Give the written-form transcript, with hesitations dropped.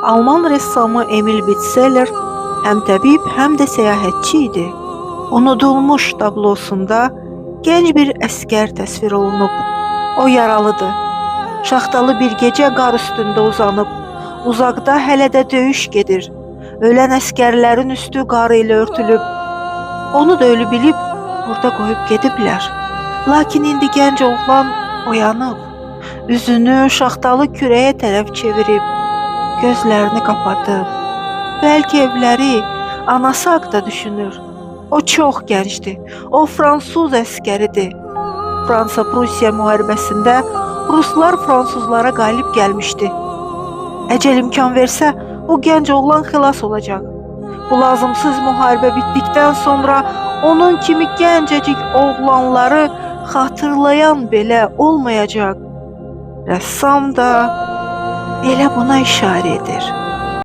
Alman ressamı Emil Bitseler həm təbib, həm də səyahətçi idi. Unudulmuş tablosunda gənc bir əskər təsvir olunub. O yaralıdır. Şaxtalı bir gecə qar üstündə uzanıb. Uzaqda hələ də döyüş gedir. Ölən əskərlərin üstü qar ilə örtülüb. Onu da ölü bilib burada qoyub gediblər. Lakin indi gənc oğlan oyanıb. Üzünü şaxtalı kürəyə tərəf çevirib. Gözlərini qapadıb. Bəlkə evləri, anası haqda düşünür. O çox gəncdir. O fransız əskəridir. Fransa-Prusiya müharibəsində Ruslar fransızlara qalib gəlmişdi. Əcəl imkan versə, o gənc oğlan xilas olacaq. Bu lazımsız müharibə bitdikdən sonra onun kimi gəncəcik oğlanları xatırlayan belə olmayacaq. Rəssam da elə buna işarə edir.